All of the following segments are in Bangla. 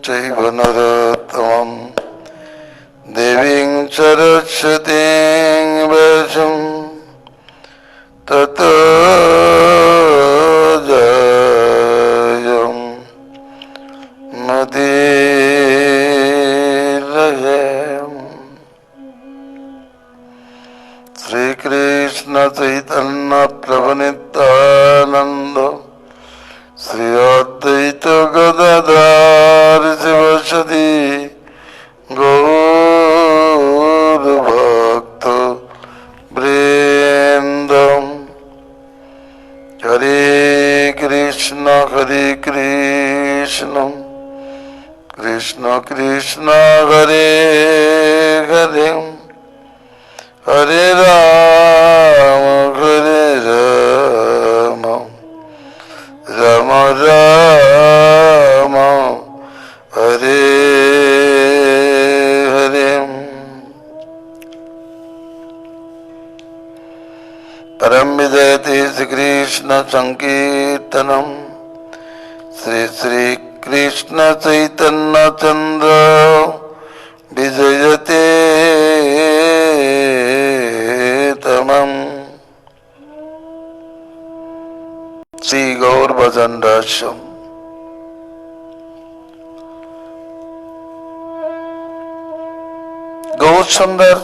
चैव नरोत्तमं देवीं सरस्वतीं व्यासं ततो जयं मुदीरयेम। श्री कृष्ण चैतन्य प्रभु नित्यानंद श्री अद्वैत गदाधर शिवसदि गौर भक्त वृंदम। हरे कृष्ण कृष्ण कृष्ण हरे हरे हरे राम राम राम हरे हरे। परम विजयते श्री कृष्ण संकीर्तनम श्री श्री कृष्ण चैतन्य चंद्र विजयते तमम। श्री गौर भजन रहस्यम। गौर सुंदर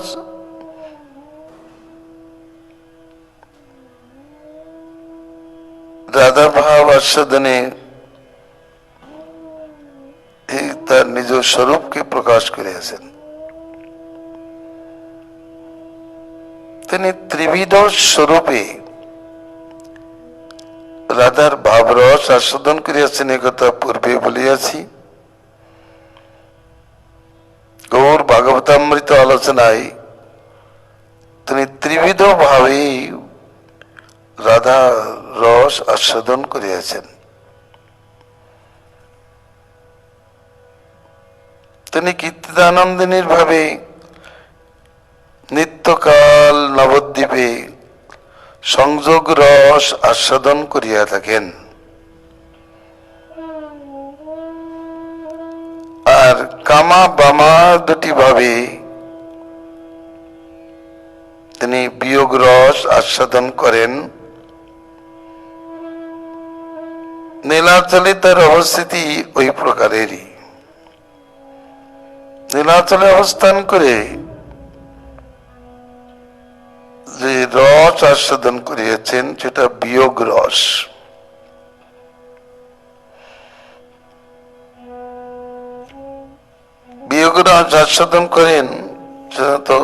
রাধা ভাব আস্বাদনে তার নিজ স্বরূপকে প্রকাশ করিয়াছেন। তিনি ত্রিবিধ স্বরূপে রাধার ভাবরস আস্বাদন করিয়াছেন, একথা পূর্বে বলিয়াছি। গৌর ভাগবতামৃত আলোচনায় তিনি ত্রিবিধ ভাবে রাধা রস আস্বাদন করিয়াছেন। তিনি কীর্তিদানন্দিনীর ভাবে নিত্যকাল নবদ্বীপে সংযোগ রস আস্বাদন করিয়া থাকেন। আর কামা বামা দুটি ভাবে তিনি বিয়োগ রস আস্বাদন করেন। নীলাচলে তার অবস্থিতি ওই প্রকারেরই। নীলাচলে অবস্থান করে যে রস আস্বাদন করিয়াছেন সেটা বিয়োগ রস। বিয়োগ রস আস্বাদন করেন সেটা তো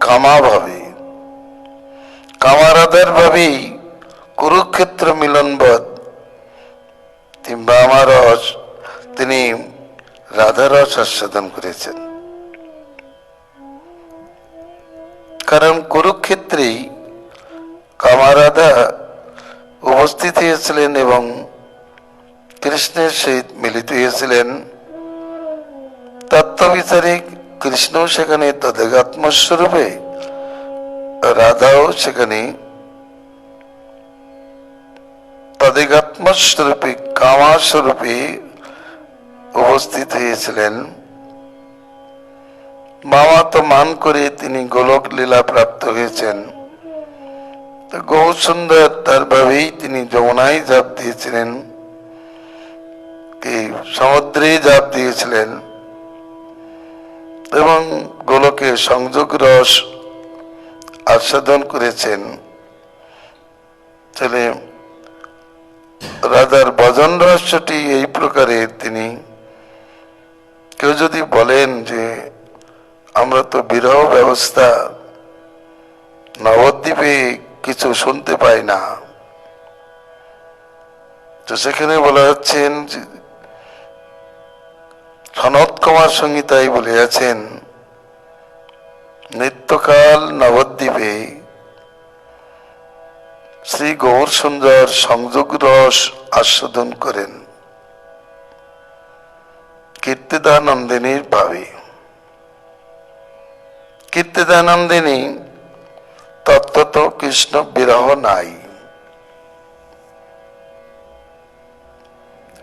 কামা ভাবে, কামারাধার ভাবেই কুরুক্ষেত্র মিলনবধ বামা রস তিনি রাধারস আস্বাদন করেছেন। কারণ কুরুক্ষেত্রেই কামারাধা উপস্থিত হয়েছিলেন এবং কৃষ্ণের সহিত মিলিত হয়েছিলেন। তত্ত্ববিচারে কৃষ্ণ সেখানে তদেগাত্মস্বরূপে, রাধাও সেখানে তদেগাত্মস্বরূপে কামাস্বরূপে উপস্থিত হয়েছিলেন। মামা তো মান করে তিনি গোলক লীলা প্রাপ্ত হয়েছেন। গৌর সুন্দর তার ভাবেই তিনি যমুনায় ঝাঁপ দিয়েছিলেন, সমুদ্রে ঝাঁপ দিয়েছিলেন এবং গোলকে সংযোগ রস আস্বাদন করেছেন। তাহলে রাধার ভজন রহস্যটি এই প্রকারের। তিনি কেউ যদি বলেন যে আমরা তো বিরহ ব্যবস্থা নবদ্বীপে কিছু শুনতে পাই না, তো সেখানে বলা হচ্ছেন সনত কুমার সংহিতায় বলিয়াছেন নিত্যকাল নবদ্বীপে শ্রী গৌর সুন্দর সংযোগ রস আস্বাদন করেন কীর্তিদানন্দিনীর ভাবে। কীর্তিদানন্দিনী তত্ত্বত কৃষ্ণ বিরহ নাই,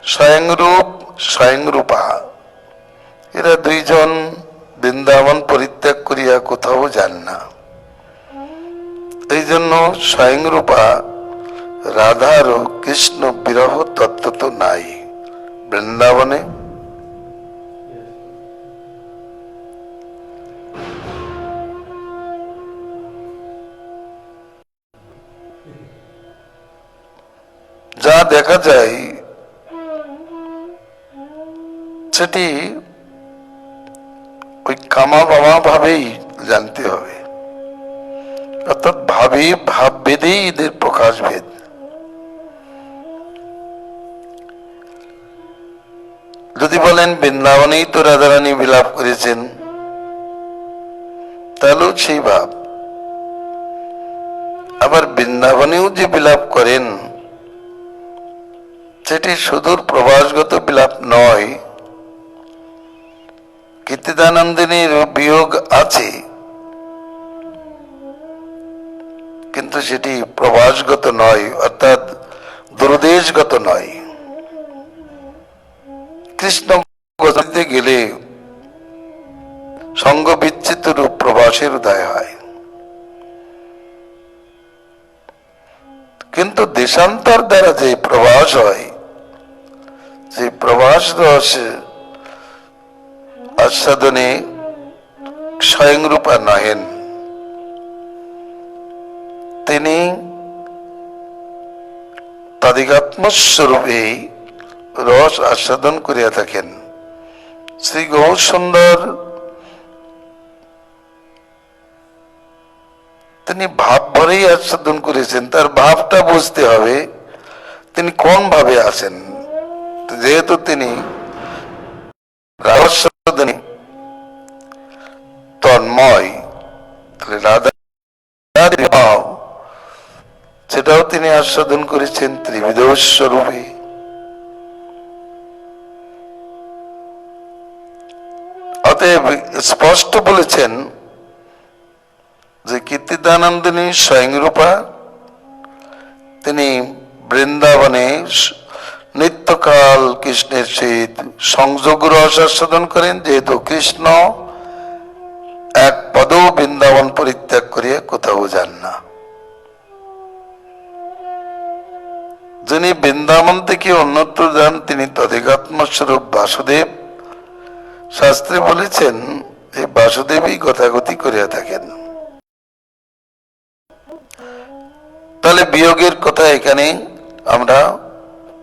স্বয়ংরূপ স্বয়ংরূপা, এরা দুইজন বৃন্দাবন পরিত্যাগ করিয়া কোথাও যান না। এই জন্য স্বয়ংরূপা রাধার ও কৃষ্ণ বিরহ তত্ত্ব তো নাই বৃন্দাবনে। যা দেখা যায় সেটি ওই কামা বামা ভাবেই জানতে হবে, অর্থাৎ ভাব ভেদেই এদের প্রকাশ ভেদ। যদি বলেন বৃন্দাবনেই তো রাধারানী বিলাপ করেছেন, তাহলেও সেই ভাব। আবার বৃন্দাবনেও যে বিলাপ করেন সেটি সুদূর প্রবাসগত বিলাপ নয়। কীর্তিদানন্দিনীর বিয়োগ আছে, কিন্তু সেটি প্রবাসগত নয়, অর্থাৎ দূরদেশগত নয়। কৃষ্ণ গতিতে গেলে সঙ্গ বিচ্ছিন্ন রূপ প্রবাসের উদয় হয়, কিন্তু দেশান্তর দ্বারা যে প্রবাস হয়, যে প্রবাস রস আস্বাদনে স্বয়ংরূপা নহেন, তিনি তদিগাত্মস্বরূপে রস আস্বাদন করিয়া থাকেন। শ্রী গৌর সুন্দর তিনি ভাব ভরেই আস্বাদন করেছেন, তার ভাবটা বুঝতে হবে তিনি কোন ভাবে আছেন। যেহেতু তিনি রাধাস্বাদনে তন্ময়, তাহলে রাধার ভাব সেটাও তিনি আস্বাদন করেছেন ত্রিবিধ স্বরূপে। অতএব স্পষ্ট বলেছেন যে কীর্তিদানন্দিনী স্বয়ংরূপা তিনি বৃন্দাবনে নিত্যকাল কৃষ্ণের সহিত সংযোগ রস আস্বাদন করেন, যেহেতু কৃষ্ণ এক পদও বৃন্দাবন পরিত্যাগ করিয়া কোথাও যান না। যিনি বৃন্দাবন থেকে অন্যত্র যান তিনি তদিগাত্মস্বরূপ বাসুদেব। শাস্ত্রে বলেছেন এই বাসুদেবই গতাগতি করিয়া থাকেন। তাহলে বিয়োগের কথা এখানে আমরা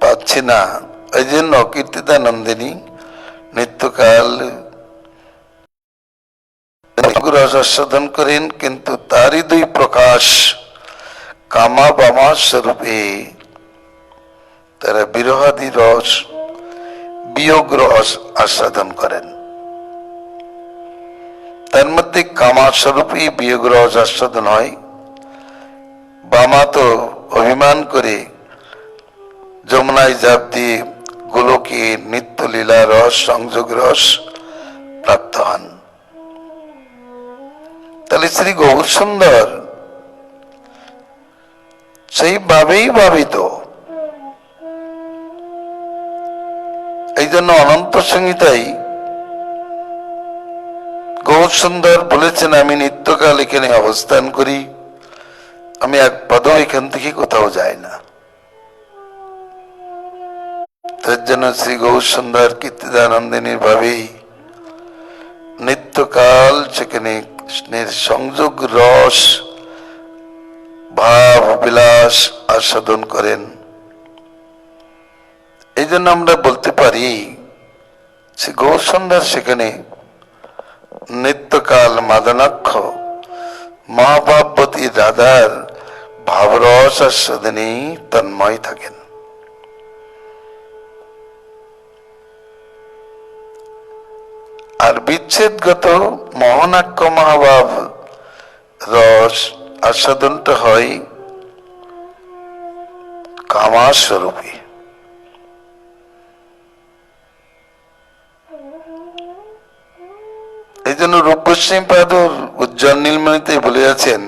পাচ্ছি না। এই জন্য কীর্তিদানন্দিনী নিত্যকাল রস আস্বাদন করেন, কিন্তু তারই দুই প্রকাশ কামা বামা স্বরূপে তারা বিরহাদি রস, বিয়োগ রস আস্বাদন করেন। তার মধ্যে কামা স্বরূপই বিয়োগ রস আস্বাদন হয়। বামা তো অভিমান করে যমুনায় জাপ দিয়ে গোলকে নিত্য লীলা রস, সংযোগ রস প্রাপ্ত হন। তাহলে শ্রী গৌর সুন্দর সেইভাবেই ভাবিত। এই জন্য অনন্ত সংহিতায় গৌর সুন্দর বলেছেন, আমি নিত্যকাল এখানে অবস্থান করি, আমি এক পদও এখান থেকে কোথাও যাই না। তার জন্য শ্রী গৌর সুন্দর কীর্তিদানন্দিনীর ভাবেই নিত্যকাল সেখানে কৃষ্ণের সংযোগ রস, ভাব বিলাস আস্বাদন করেন। এই জন্য আমরা বলতে পারি শ্রী গৌর সুন্দর সেখানে নিত্যকাল মাদনাক্ষ মহাভাবতী রাধার ভাবরস আস্বাদনে তন্ময় থাকেন। আর বিচ্ছেদগত মোহনাক্ষ মহাভাব রস আস্বাদনটা হয় কামাস্বরূপে। এই জন্য রূপ গোস্বামী পাদুর উজ্জ্বল নীলমণিতে বলিয়াছেন,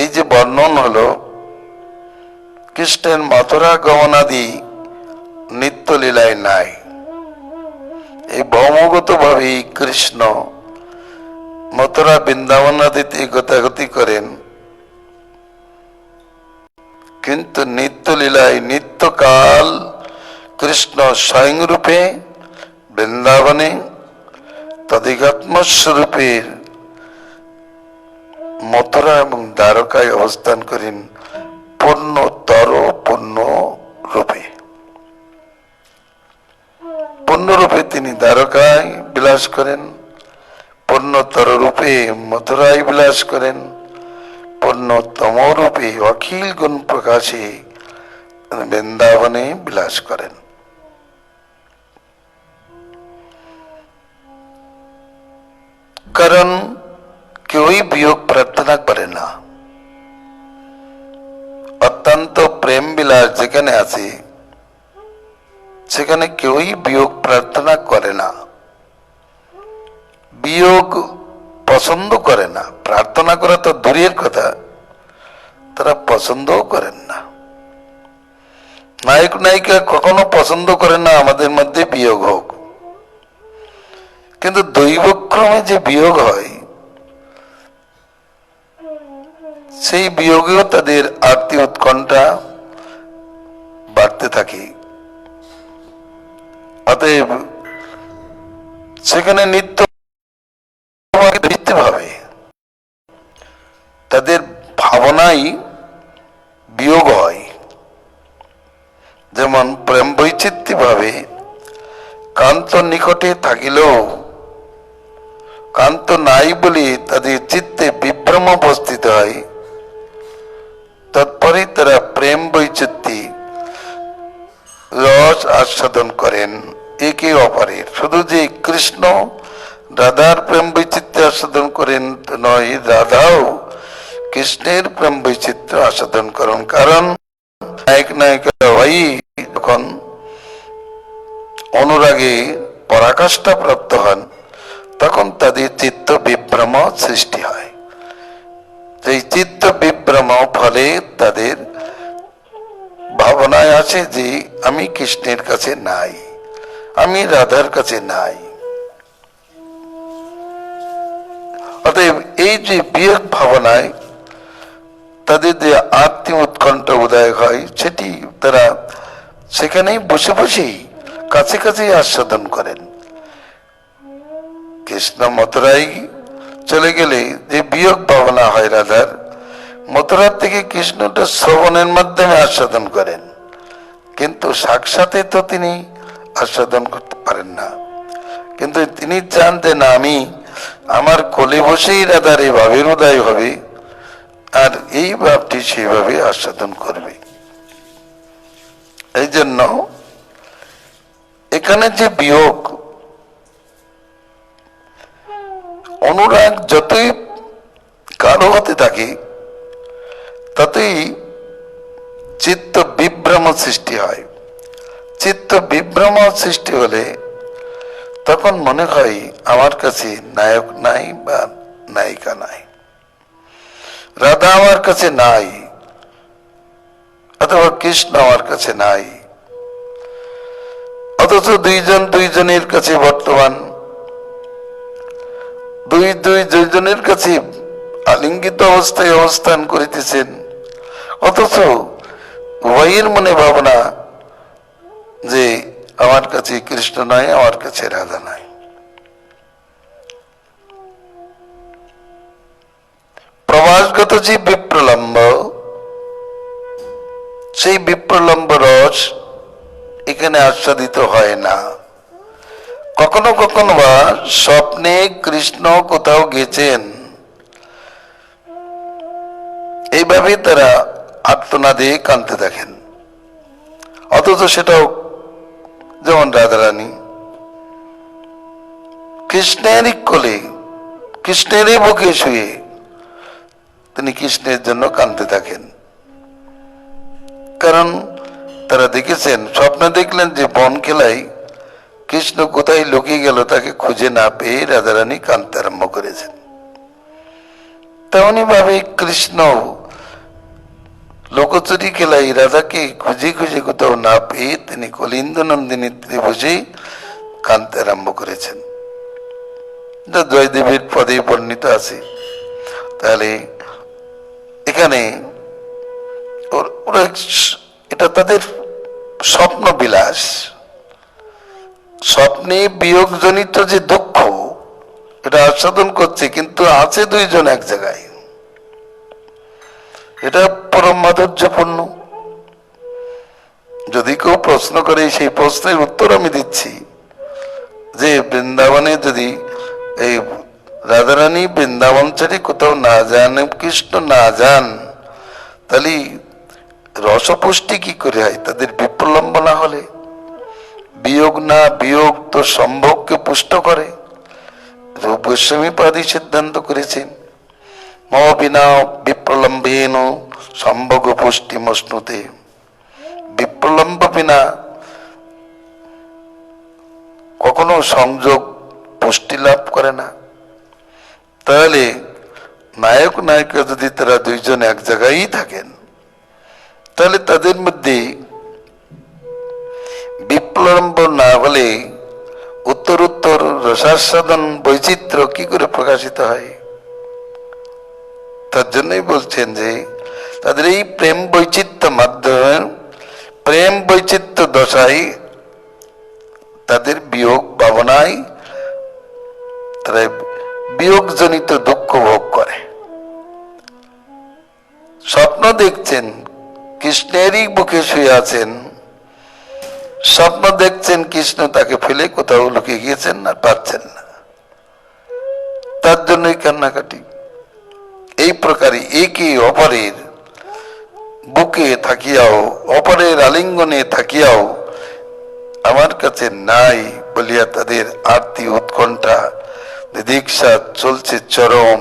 এই যে বর্ণন হলো কৃষ্ণের মথুরা গমনাদি নিত্য লীলায় নাই। এই ভৌমগত ভাবে কৃষ্ণ মথুরা বৃন্দাবন আদিতে গতাগতি করেন, কিন্তু নিত্য লীলায় নিত্যকাল কৃষ্ণ স্বয়ং রূপে বৃন্দাবনে তদিগাত্মস্বরূপের মথুরা এবং দ্বারকায় অবস্থান করেন পূর্ণতর পূর্ণ রূপে। পূর্ণরূপে তিনি দ্বারকায় বিলাস করেন, পূর্ণতর রূপে মথুরায় বিলাস করেন, পূর্ণতম রূপে অখিল গুণ প্রকাশে বৃন্দাবনে বিলাস করেন। কারণ কেউই বিয়োগ প্রার্থনা করে না। অত্যন্ত প্রেম বিলাস যেখানে আছে সেখানে কেউই বিয়োগ প্রার্থনা করে না, বিয়োগ পছন্দ করে না। প্রার্থনা করা তো দূরের কথা, তারা পছন্দও করেন না। নায়ক নায়িকা কখনো পছন্দ করেন না আমাদের মধ্যে বিয়োগ হোক, কিন্তু দৈবক্রমে যে বিয়োগ হয় সেই বিয়োগেও তাদের আরতি উৎকণ্ঠা বাড়তে থাকে। অতএব সেখানে নিত্য ভাবে তাদের ভাবনাই বিয়োগ হয়। যেমন প্রেম বৈচিত্র্য ভাবে কান্ত নিকটে থাকিলেও কান্ত নাই বলে তাদের চিত্তে বিভ্রম উপস্থিত হয়, তৎপরে তারা প্রেম বৈচিত্র্য রস আস্বাদন করেন একে অপরের। শুধু যে কৃষ্ণ রাধার প্রেম বৈচিত্র্য আস্বাদন করেন নয়, রাধাও কৃষ্ণের প্রেম বৈচিত্র্য আস্বাদন করেন। কারণ নায়ক নায়িকা ভাই যখন অনুরাগে পরাকাষ্ঠা প্রাপ্ত হন তখন তাদের চিত্ত বিভ্রম সৃষ্টি হয়। এই চিত্ত বিভ্রম ফলে তাদের ভাবনায় আছে যে আমি কৃষ্ণের কাছে নাই, আমি রাধার কাছে নাই। অতএব এই যে বিয়োগ ভাবনায় তাদের যে আত্মীয় উৎকণ্ঠ উদয় হয় সেটি তারা সেখানেই বসে বসেই কাছে কাছেই আস্বাদন করেন। কৃষ্ণ মথুরায় চলে গেলে যে বিয়োগ ভাবনা হয় রাধার, মথুরার থেকে কৃষ্ণটা শ্রবণের মাধ্যমে আস্বাদন করেন, কিন্তু সাক্ষাতে তো তিনি আস্বাদন করতে পারেন না। কিন্তু তিনি চান যে না, আমি আমার কোলে বসেই রাধার এই ভাবের উদয় হবে আর এই ভাবটি সেইভাবে আস্বাদন করবে। এই জন্য এখানে যে বিয়োগ, অনুরাগ যতই গাঢ় হতে থাকে ততই চিত্ত বিভ্রম সৃষ্টি হয়। চিত্ত বিভ্রম সৃষ্টি হলে তখন মনে হয় আমার কাছে নায়ক নাই বা নায়িকা নাই, রাধা আমার কাছে নাই অথবা কৃষ্ণ আমার কাছে নাই। অথচ দুইজন দুইজনের কাছে বর্তমান, দুইজনের কাছে আলিঙ্গিত অবস্থায় অবস্থান করিতেছেন, অথচ উভয়ের মনে ভাবনা যে আমার কাছে কৃষ্ণ নাই, আমার কাছে রাধা নাই। প্রবাসগত যে বিপ্রলম্ব, সেই বিপ্রলম্ব রস এখানে আস্বাদিত হয় না। কখনো কখনো বা স্বপ্নে কৃষ্ণ কোথাও গেছেন, এইভাবে তারা আত্মনাদে কাঁদতে দেখেন, অথচ সেটাও যেমন রাধারানী কৃষ্ণেরই কোলে কৃষ্ণেরই বুকে শুয়ে তিনি কৃষ্ণের জন্য কাঁদতে থাকেন। কারণ তারা দেখেছেন, স্বপ্নে দেখলেন যে বন খেলায় কৃষ্ণ কোথায় লুকিয়ে গেল তাকে খুঁজে না পেয়ে রাধারানী কাঁদতে আরম্ভ করেছেন। তেমনি ভাবে কৃষ্ণ লোকচুরি খেলায় রাধাকে খুঁজে খুঁজে কোথাও না পেয়ে তিনি কলিন্দ নন্দিনী তীরে বসে কাঁদতে আরম্ভ করেছেন, যা জয়দেবের পদে বর্ণিত আছে। তাহলে এখানে এটা তাদের স্বপ্ন বিলাস, স্বপ্নে বিয়োগজনিত যে দুঃখ এটা আস্বাদন করছে, কিন্তু আছে দুইজন এক জায়গায়, এটা পরম মাধুর্যপূর্ণ। যদি কেউ প্রশ্ন করে সেই প্রশ্নের উত্তর আমি দিচ্ছি যে বৃন্দাবনে যদি এই রাধারানী বৃন্দাবন ছেড়ে কোথাও না যান, কৃষ্ণ না যান, তাহলে রসপুষ্টি কি করে হয়? তাদের বিপ্লম্ব না হলে, বিয়োগ না, বিয়োগ তো সম্ভোগকে পুষ্ট করে। রূপ গোস্বামী পাদি সিদ্ধান্ত করেছেন, মম বিনা বিপ্রলম্বেন সম্ভোগ পুষ্টি মশ্নুতে, বিপ্রলম্ব বিনা কখনো সংযোগ পুষ্টি লাভ করে না। তাহলে নায়ক নায়িকা যদি তারা দুইজন এক জায়গায় থাকেন, তাহলে তাদের মধ্যে বিপ্লম্ব না হলে উত্তরোত্তর রসাস্বাদন বৈচিত্র্য কি করে প্রকাশিত হয়? তার জন্যই বলছেন যে তাদের এই প্রেম বৈচিত্র্য মাধ্যমে, প্রেম বৈচিত্র্য দশায় তাদের বিয়োগ ভাবনায় তারা বিয়োগজনিত দুঃখ ভোগ করে। স্বপ্ন দেখছেন কৃষ্ণেরই বুকে শুয়ে আছেন, স্বপ্ন দেখছেন কৃষ্ণ তাকে ফেলে কোথাও লুকিয়ে গিয়েছেন না, পাচ্ছেন না, তার জন্যই কান্নাকাটি। এই প্রকারে একে অপরের বুকে থাকিয়াও, অপরের আলিঙ্গনে থাকিয়াও আমার কাছে নাই বলিয়া তাদের আরতি উৎকণ্ঠা দিদিক্ষা চলছে চরম।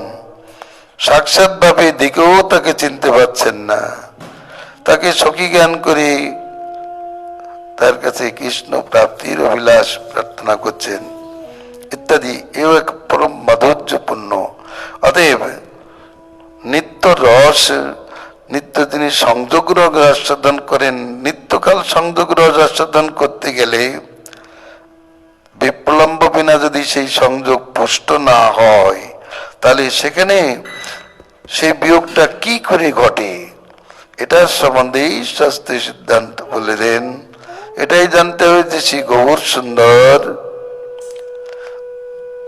সাক্ষাৎ ভাবে দিকেও তাকে চিনতে পারছেন না, তাকে সখী জ্ঞান করে তার কাছে কৃষ্ণ প্রাপ্তির অভিলাষ প্রার্থনা করছেন ইত্যাদি। এও এক পরম মাধুর্যপূর্ণ। অতএব নিত্য রস, নিত্য তিনি সংযোগ রস আস্বাদন করেন, নিত্যকাল সংযোগ রস আস্বাদন করতে গেলে বিপ্লম্ব বিনা যদি সেই সংযোগ পুষ্ট না হয়, তাহলে সেখানে সেই বিয়োগটা কি করে ঘটে, এটার সম্বন্ধেই শাস্ত্রী সিদ্ধান্ত বলে দেন। এটাই জানতে হবে যে শ্রী গৌর সুন্দর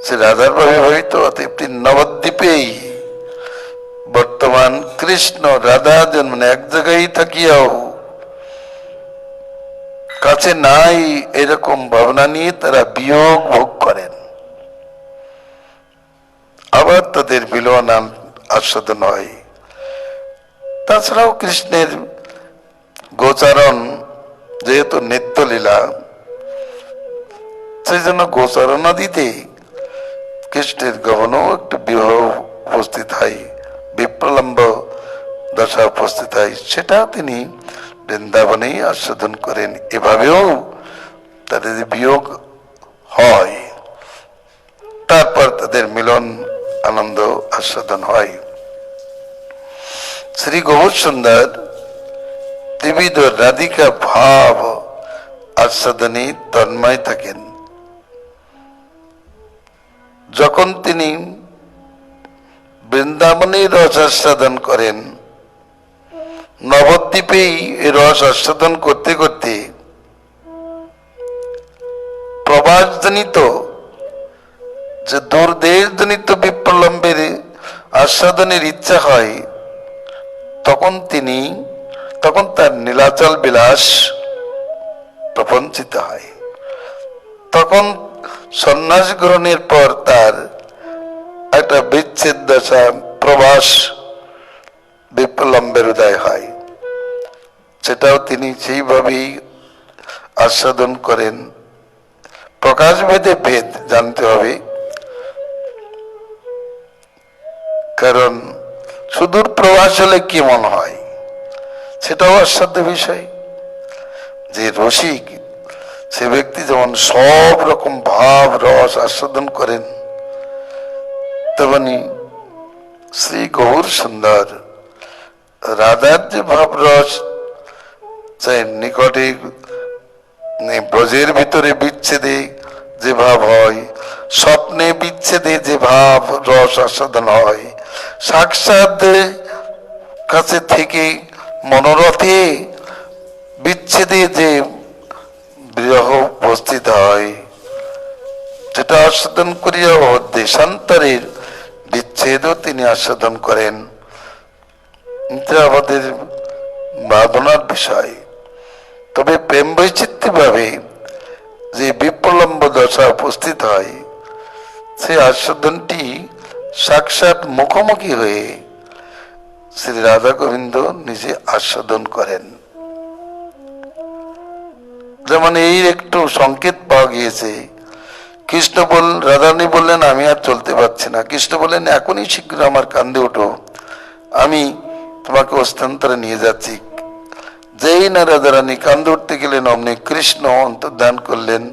সে রাধার ভাবে হয়তো নবদ্বীপেই বর্তমান কৃষ্ণ রাধা জন্ম এক জায়গায় থাকিয়াও কাছে নাই এরকম ভাবনা নিয়ে তারা বিয়োগ ভোগ করেন, আবার তাদের মিলন আস্বাদন হয়। তাছাড়াও কৃষ্ণের গোচারণ যেহেতু নিত্যলীলা, সেই জন্য গোচারণাদিতে কৃষ্ণের গমনও একটু বিবাহ উপস্থিত হয়, বিপ্রলম্ব দশা উপস্থিত হয়, সেটা তিনি বৃন্দাবনেই আস্বাদন করেন। এভাবেও তাদের বিয়োগ হয়, তারপর তাদের মিলন আনন্দ আস্বাদন হয়। শ্রী গৌর সুন্দর ত্রিবিধ রাধিকা ভাব আস্বাদনে তন্ময় থাকেন। যখন তিনি বৃন্দাবনে রস আস্বাদন করেন, নবদ্বীপেই এই রস আস্বাদন করতে করতে প্রবাসজনিত যে দূরদেশজনিত বিপ্লম্বের আস্বাদনের ইচ্ছা হয়, তখন তার নীলাচল বিলাস প্রপঞ্চিত হয়। তখন সন্ন্যাস গ্রহণের পর তার একটা বিচ্ছেদ দশা, প্রবাস বিপ্লম্বের উদয় হয়, সেটাও তিনি সেইভাবেই আস্বাদন করেন। প্রকাশ ভেদে ভেদ জানতে হবে, কারণ সুদূর প্রবাস হলে কেমন হয় সেটাও আস্বাদ্য বিষয়। যে রসিক সে ব্যক্তি যেমন সব রকম ভাব রস আস্বাদন করেন, তেমনি শ্রী গৌর সুন্দর রাধার যে ভাবরস, সেই নিকটে ব্রজের ভিতরে বিচ্ছেদে যে ভাব হয়, স্বপ্নে বিচ্ছেদে যে ভাব রস আস্বাদন হয়, সাক্ষাৎ কাছে থেকে মনোরথে বিচ্ছেদে যে বিরহ উপস্থিত হয়, যেটা আস্বাদন করিয়া দেশান্তরের বিচ্ছেদও তিনি আস্বাদন করেন। এটা আমাদের ভাবনার বিষয়। তবে প্রেম বৈচিত্র্য ভাবে যে বিপ্লম্ব দশা উপস্থিত হয়, সেই আস্বাদনটি সাক্ষাৎ মুখোমুখি হয়ে শ্রী রাধা গোবিন্দ নিজে আস্বাদন করেন। যেমন এই একটু সংকেত পাওয়া গিয়েছে, কৃষ্ণ রাধারানী বললেন আমি আর চলতে পারছি না। কৃষ্ণ বললেন এখনই শীঘ্র আমার কান্দে ওঠো, আমি তোমাকে হস্তান্তরে নিয়ে যাচ্ছি। যেই না রাধারানী কান্দে উঠতে গেলেন, অমনি কৃষ্ণ অন্তর্ধান করলেন।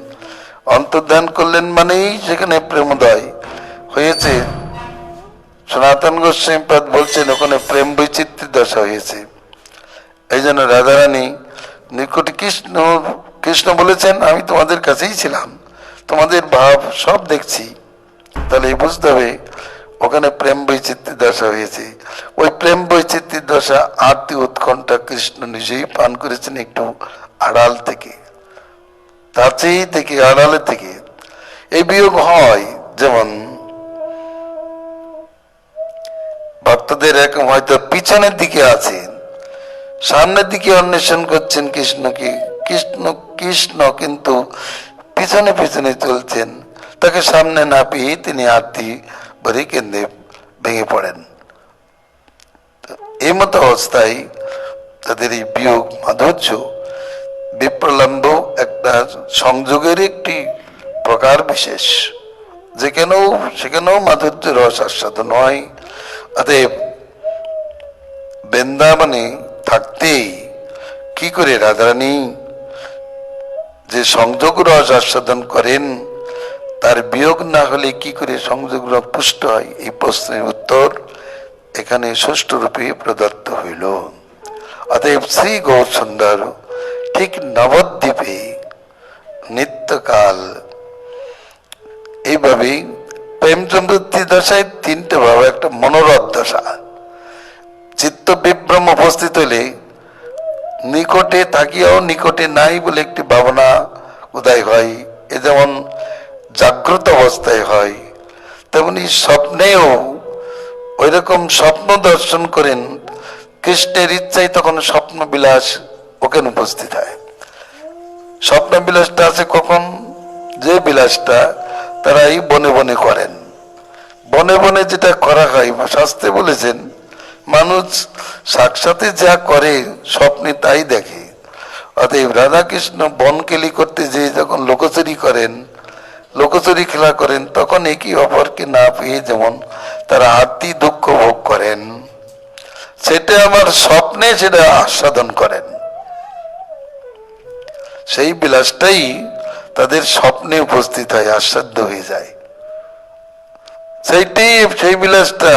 অন্তর্ধান করলেন মানেই সেখানে প্রেমোদয় হয়েছে। সনাতন গোস্বামী পাদ বলছেন ওখানে প্রেম বৈচিত্র্যের দশা হয়েছে। এই জন্য রাধারানী নিকটে কৃষ্ণ বলেছেন আমি তোমাদের কাছেই ছিলাম, তোমাদের ভাব সব দেখছি। তাহলে বুঝতে হবে ওখানে প্রেম বৈচিত্র্যের দশা হয়েছে। ওই প্রেম বৈচিত্র্যের দশা আরতি উৎকণ্ঠা কৃষ্ণ নিজেই পান করেছেন একটু আড়াল থেকে, কাছেই থেকে আড়ালে থেকে। এই বিয়োগ হয়, যেমন ভক্তদের এরকম হয়তো পিছনের দিকে আছেন, সামনের দিকে অন্বেষণ করছেন কৃষ্ণকে, কৃষ্ণ কিন্তু পিছনে পিছনে চলছেন, তাকে সামনে না পেয়ে তিনি আরতি ভরে কেন্দ্রে ভেঙে পড়েন। এই মতো অবস্থায় তাদের এই বিয়োগ মাধুর্য বিপ্রলম্ব একটা সংযোগের একটি প্রকার বিশেষ, সেখানেও মাধুর্য রস আস্বাদন হয়। অতএব বৃন্দাবনে থাকতেই কি করে রাধারানী যে সংযোগ রস আস্বাদন করেন, তার বিয়োগ না হলে কি করে সংযোগ রস পুষ্ট হয়, এই প্রশ্নের উত্তর এখানে সুষ্ঠু রূপে প্রদত্ত হইল। অতএব শ্রী গৌর সুন্দর ঠিক নবদ্বীপে নিত্যকাল এইভাবে প্রেম সমৃদ্ধি দশায় তিনটে ভাব, একটা মনোরথ দশা, চিত্ত বিভ্রম উপস্থিত হলে নিকটে থাকিয়াও নিকটে নাই বলে একটি ভাবনা উদয় হয়। এ যেমন জাগ্রত অবস্থায় হয়, তেমনি স্বপ্নেও ওই রকম স্বপ্ন দর্শন করেন। কৃষ্ণের ইচ্ছায় তখন স্বপ্ন বিলাস ওখানে উপস্থিত হয়। স্বপ্ন বিলাসটা আছে কখন, যে বিলাসটা তারা এই বনে বনে করেন। বনে বনে যেটা করা হয়, শাস্ত্রে বলেছেন মানুষ সাক্ষাতে যা করে স্বপ্নে তাই দেখে। অতএব রাধাকৃষ্ণ বনকেলি করতে যে যখন লোকচুরি করেন, লোকচুরি খেলা করেন, তখন একই অপরকে না পেয়ে যেমন তারা আত্মি দুঃখ ভোগ করেন, সেটা আমার স্বপ্নে সেটা আস্বাদন করেন। সেই বিলাসটাই তাদের স্বপ্নে উপস্থিত হয়, আস্বাদ্য হয়ে যায়। সেই বিলাসটা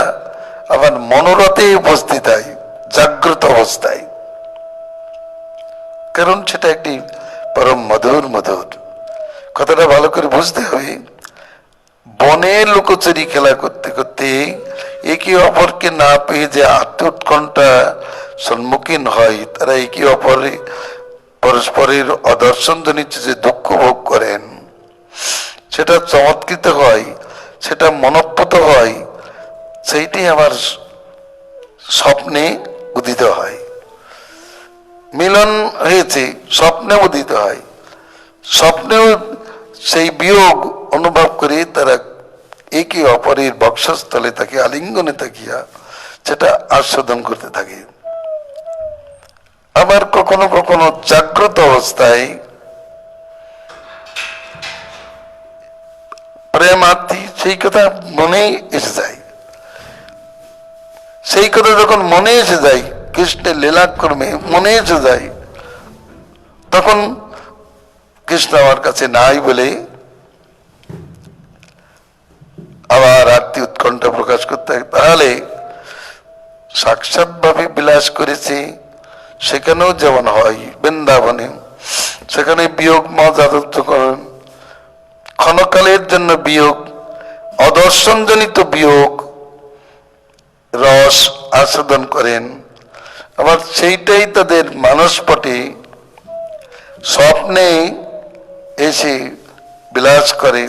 আবার মনোরথে উপস্থিত হয়, জাগ্রত অবস্থায়। কারণ সেটা একটি পরম মধুর মধুর। কথাটা ভালো করে বুঝতে হবে। বনে লুকোচুরি খেলা করতে করতে একে অপরকে না পেয়ে যে আত্মোৎকণ্ঠা সম্মুখীন হয়, তারা একে অপরে পরস্পরের অদর্শন জনিত যে দুঃখ ভোগ করেন, সেটা চমৎকৃত হয়, সেটা মনঃপুত হয়, সেইটি আবার স্বপ্নে উদিত হয়। মিলন হয়েছে, স্বপ্নে উদিত হয়। স্বপ্নেও সেই বিয়োগ অনুভব করে তারা একে অপরের বক্ষস্থলে তাকে আলিঙ্গনে তাকিয়া সেটা আস্বাদন করতে থাকে। আবার কখনো কখনো জাগ্রত অবস্থায় প্রেমার্থী সেই কথা মনে এসে যায়। সেই কথা যখন মনে এসে যায়, কৃষ্ণের লীলাক্রমে মনে এসে যায়, তখন কৃষ্ণ আমার কাছে নাই বলে আবার আরতি উৎকণ্ঠা প্রকাশ করতে হয়। তাহলে সাক্ষাৎভাবে বিলাস করেছে, সেখানেও যেমন হয় বৃন্দাবনে, সেখানে বিয়োগ মজ আদর্য করেন, ক্ষণকালের জন্য বিয়োগ, অদর্শনজনিত বিয়োগ রস আস্বাদন করেন। আবার সেইটাই তাদের মানসপটে স্বপ্নে এসে বিলাস করে,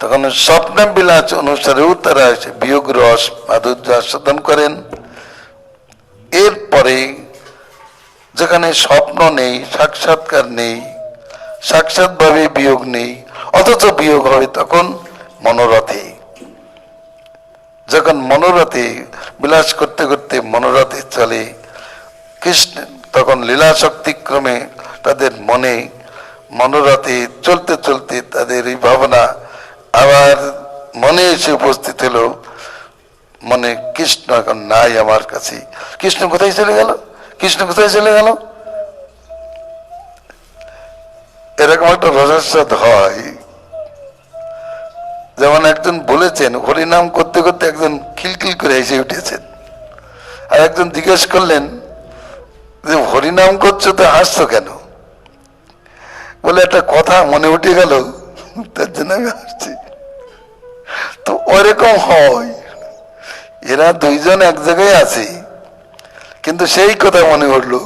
তখন স্বপ্ন বিলাস অনুসারেও তারা এসে বিয়োগ রস মাধুর্য আস্বাদন করেন। এরপরে যেখানে স্বপ্ন নেই, সাক্ষাৎকার নেই, সাক্ষাৎভাবে বিয়োগ নেই, অথচ বিয়োগ হয় তখন মনোরথে। যখন মনোরথে বিলাস করতে করতে মনোরথে চলে কৃষ্ণ, তখন লীলা শক্তিক্রমে তাদের মনে মনোরথে চলতে চলতে তাদের এই ভাবনা আবার মনে এসে উপস্থিত হলো, মনে কৃষ্ণ এখন নাই আমার কাছে, কৃষ্ণ কোথায় চলে গেল, কৃষ্ণ কোথায় চলে গেল। এরকম একটা রসাস্বাদ হয়। যেমন একজন বলেছেন, হরিনাম করতে করতে একজন খিলখিল করে হেসে উঠেছেন, আর একজন জিজ্ঞেস করলেন যে হরিনাম করছো তো হাসছো কেন, বলে একটা কথা মনে উঠে গেল তার জন্য আমি হাসছি। তো ওরকম হয়, এরা দুইজন এক জায়গায় আছে, কিন্তু সেই কথা মনে উঠলো,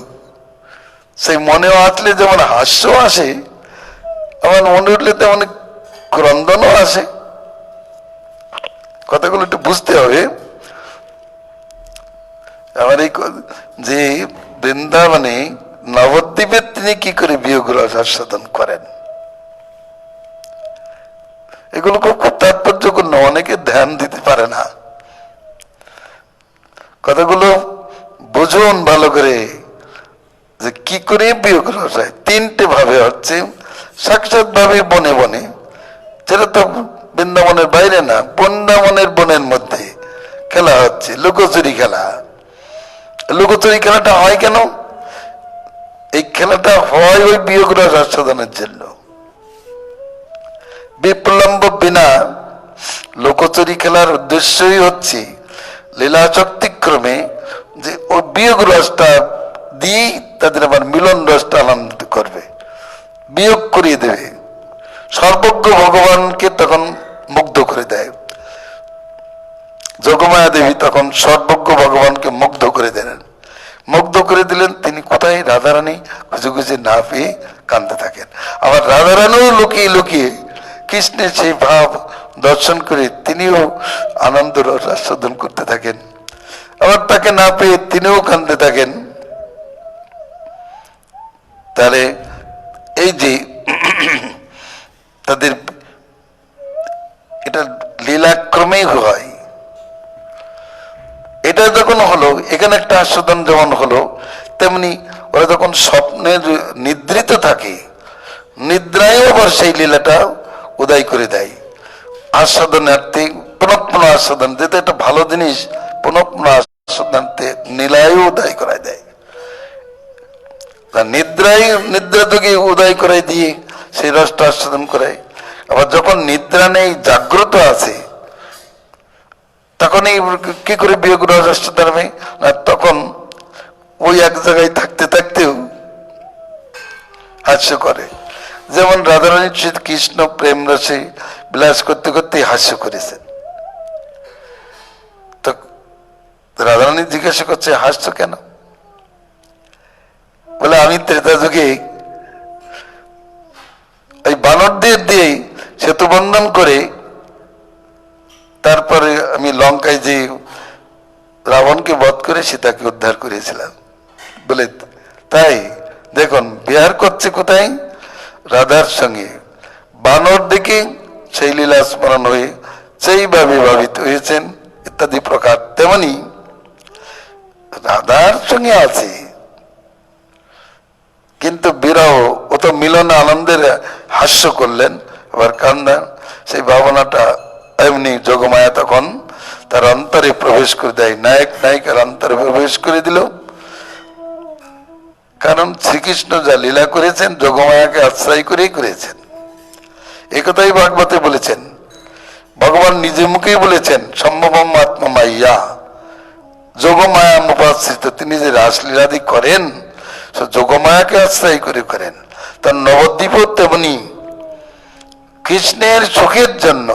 সেই মনে আসলে যেমন হাস্য আসে, আমার মনে উঠলে তেমন ক্রন্দনও আসে। কথাগুলো একটু বুঝতে হবে। আমার এই যে বৃন্দাবনে নবদ্বীপে তিনি কি করে বিয়োগ রস আস্বাদন করেন, এগুলো খুব তাৎপর্যপূর্ণ, অনেকে ধ্যান দিতে পারে না। কথাগুলো বুঝুন ভালো করে, যে কি করে বিয়োগ রস হয়। তিনটে ভাবে হচ্ছে, সাক্ষাৎ ভাবে বনে বনে, সেটা তো বৃন্দাবনের বাইরে না, বৃন্দাবনের বনের মধ্যে খেলা হচ্ছে, লুকোচুরি খেলা। লুকোচুরি খেলাটা হয় কেন? এই খেলাটা হয় ওই বিয়োগ রস আস্বাদনের জন্য। বিপ্লম্ব বিনা লুকোচুরি খেলার উদ্দেশ্যই হচ্ছে লীলা শক্তিক্রমে যে ওই বিয়োগ রসটা দিয়ে তাদের আবার মিলন রসটা আনন্দিত করবে, বিয়োগ করিয়ে দেবে। সর্বজ্ঞ ভগবানকে তখন মুগ্ধ করে দেয়, যোগমায়া দেবী তখন সর্বজ্ঞ ভগবানকে মুগ্ধ করে দিলেন। মুগ্ধ করে দিলেন, তিনি কোথায় রাধারানী খুঁজে খুঁজে না পেয়ে কাঁদতে থাকেন। আবার রাধারানীও লুকিয়ে লুকিয়ে কৃষ্ণের সেই ভাব দর্শন করে তিনিও আনন্দ রস আস্বাদন করতে থাকেন। আবার তাকে না পেয়ে তিনিও কাঁদতে থাকেন। তাহলে এই যে তাদের এটা লীলাক্রমেই হয়। এটা যখন হলো, এখানে একটা আস্বাদন যেমন হলো, তেমনি ওরা যখন স্বপ্নে নিদ্রিত থাকে, নিদ্রায়ও আবার সেই লীলাটা উদয় করে দেয়। আস্বাদনার্থে পুনঃ পুনঃ আস্বাদন, যেটা একটা ভালো জিনিস, পুনঃ পুনঃ আস্বাদনার্থে নীলায়ও উদয় করায় দেয়। নিদ্রা থেকে উদয় করাই দিয়ে সেই রসটা আস্বাদন করায়। আবার যখন নিদ্রা নেই, জাগ্রত আছে, তখন কি করে বিয়োগ রস আস্বাদন হবে না, তখন ওই এক জায়গায় থাকতে থাকতেও হাস্য করে। যেমন রাধারানী কৃষ্ণ প্রেম রসে বিলাস করতে করতে হাস্য করেছেন। তো রাধারানী জিজ্ঞাসা করছে হাস্য কেন, বলে আমি ত্রেতা যুগে ওই বানরদের দিয়ে সেতু বন্ধন করে তারপরে আমি লঙ্কায় যে রাবণকে বধ করে সীতাকে উদ্ধার করেছিলাম। বলে তাই দেখুন বিহার করছে কোথায়, রাধার সঙ্গে। বানর দেখে সেই লীলা স্মরণ হয়ে সেইভাবে ভাবিত হয়েছেন ইত্যাদি প্রকার। তেমনি রাধার সঙ্গে আছে, কিন্তু বিরহ, ও তো মিলন আনন্দের হাস্য করলেন, আবার কান্দান, সেই ভাবনাটা এমনি যোগমায়া তখন তার অন্তরে প্রবেশ করে দেয়, নায়ক নায়িকার অন্তরে প্রবেশ করে দিল। কারণ শ্রীকৃষ্ণ যা লীলা করেছেন যোগমায়াকে আশ্রয় করেই করেছেন। একথাই ভাগবতে বলেছেন, ভগবান নিজে মুখেই বলেছেন, সম্ভবম আত্মমাইয়া, যোগমায়া মুপাশ্রিত, তিনি যে রাসলীলাদি করেন সে যোগমায়াকে আশ্রয় করে করেন। তার নবদ্বীপও তেমনি কৃষ্ণের সুখের জন্য,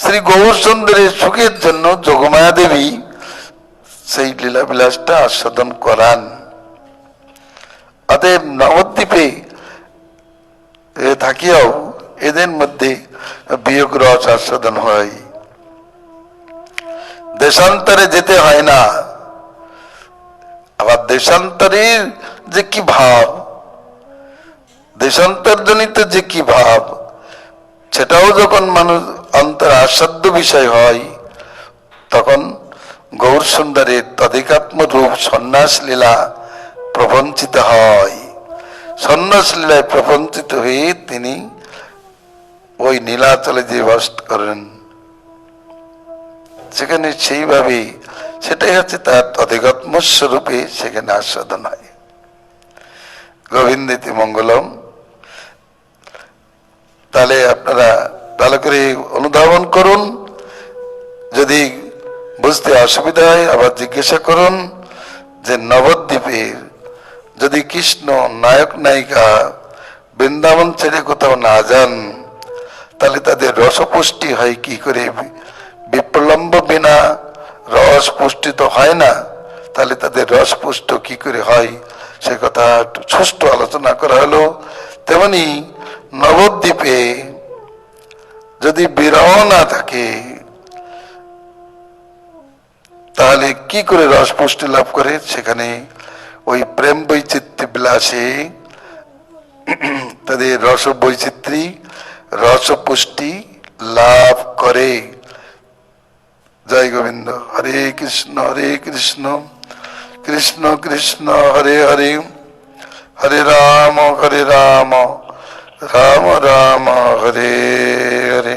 শ্রী গৌর সুন্দরের সুখের জন্য যোগমায়া দেবী সেই লীলাবিলাসটা আস্বাদন করান। অতএব নবদ্বীপে থাকিয়াও এদের মধ্যে বিয়োগ রস আস্বাদন হয়। দেশান্তরে যেতে হয় না। আবার দেশান্তরের যে কি ভাব, দেশান্তরজনিত যে কি ভাব, সেটাও যখন মানুষ অন্তর আস্বাদ্য বিষয় হয়, তখন গৌর সুন্দরের তদিকাত্ম রূপ সন্ন্যাস লীলা প্রপঞ্চিত হয়। সন্ন্যাস লীলায় প্রপঞ্চিত হয়ে তিনি ওই নীলাচলে যে বাস করেন, সেখানে সেইভাবে সেটাই হচ্ছে তার তদিকাত্ম স্বরূপে সেখানে আস্বাদন হয়। গোবিন্দেতি মঙ্গলম। তাহলে আপনারা ভালো করে অনুধাবন করুন। যদি বুঝতে অসুবিধা হয় আবার জিজ্ঞাসা করুন যে নবদ্বীপের যদি কৃষ্ণ নায়ক নায়িকা বৃন্দাবন ছেড়ে কোথাও না যান, তাহলে তাদের রসপুষ্টি হয় কি করে? বিপ্লম্ব বিনা রস পুষ্টি তো হয় না, তাহলে তাদের রসপুষ্ট কি করে হয় সে কথা সুষ্ঠু আলোচনা করা হলো। তেমনি নবদ্বীপে যদি বিরহ না থাকে, তাহলে কি করে রস পুষ্টি লাভ করে? সেখানে ওই প্রেম বৈচিত্র্য বিলাসে তাদের রস বৈচিত্র্য রস পুষ্টি লাভ করে। জয় গোবিন্দ। হরে কৃষ্ণ কৃষ্ণ কৃষ্ণ হরে হরে, হরে রাম রাম রাম হরে হরে।